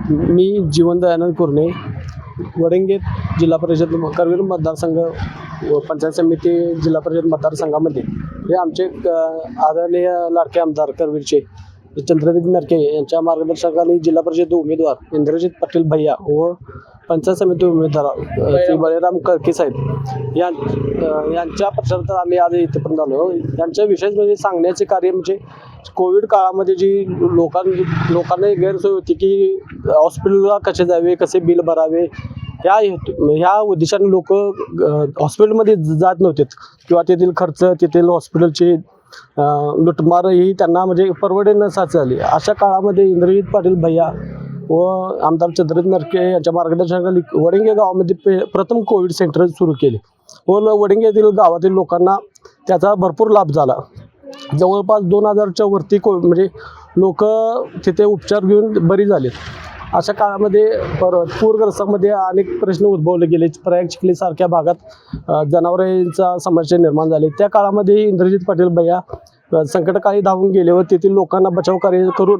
मी जीवन दयानंद कुरणे, वडंगे जिल्हा परिषद करवीर मतदारसंघ व पंचायत समिती जिल्हा परिषद मतदारसंघामध्ये हे आमचे आदरणीय लाडके आमदार करवीरचे चंद्रदीप नरके यांच्या मार्गदर्शनाखाली जिल्हा परिषद उमेदवार इंद्रजित पाटील भैया व पंचायत समिती उमेदवार श्री बळीराम कळके साहेब यांच्या प्रचारार्थ आम्ही आज इथेपर्यंत आलो. यांच्या विशेष म्हणजे सांगण्याचे कार्य म्हणजे कोविड काळामध्ये जी लोकांना गैरसोय होती की हॉस्पिटलला कसे जावे, कसे बिल भरावे, ह्या उद्देशाने लोक हॉस्पिटलमध्ये जात नव्हते किंवा तेथील खर्च, तेथील हॉस्पिटलची लुटमार ही त्यांना म्हणजे परवडेनासाच झाली. अशा काळामध्ये इंद्रजित पाटील भैया व आमदार चंद्रदीप नरके यांच्या मार्गदर्शनाखाली वडंगे गावामध्ये प्रथम कोविड सेंटर सुरू केले व वडंगेतील गावातील लोकांना त्याचा भरपूर लाभ झाला. जवळपास 2000च्या वरती म्हणजे लोक तिथे उपचार घेऊन बरी झालेत. अशा काळामध्ये पूरग्रस्तांमध्ये अनेक प्रश्न उद्भवले गेले. प्रयाग चिखलीसारख्या भागात जनावरांचा समस्या निर्माण झाली. त्या काळामध्ये इंद्रजित पाटील भैया संकटकाळी धावून गेले व तेथील लोकांना बचाव कार्य करून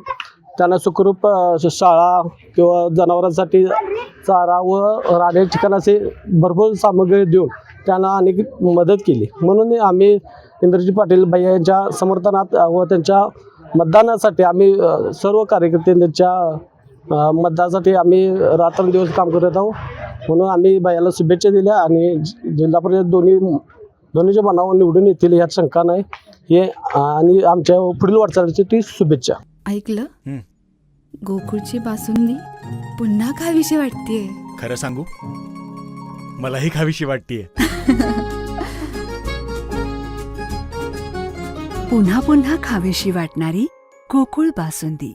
त्यांना सुखरूप शाळा किंवा जनावरांसाठी चारा व राहण्याचे ठिकाण असे भरपूर सामग्री देऊन त्यांना अनेक मदत केली. म्हणून आम्ही इंद्रजित पाटील भैया यांच्या समर्थनात व त्यांच्या मतदानासाठी आम्ही सर्व कार्यकर्ते त्यांच्या मतदानासाठी आम्ही रात्रंदिवस काम करत आहोत. म्हणून आम्ही भैयाला शुभेच्छा दिल्या आणि जिल्हा परिषद दोन्हीच्या मनावर निवडून येतील यात शंका नाही हे आणि आमच्या पुढील वाटचालीसाठी शुभेच्छा. ऐकलं, गोकुळची बासुंदी पुन्हा खावीशी वाटतेय. खरं सांगू, मलाही खावीशी वाटतेय. पुन्हा पुन्हा खावीशी वाटणारी गोकुळ बासुंदी.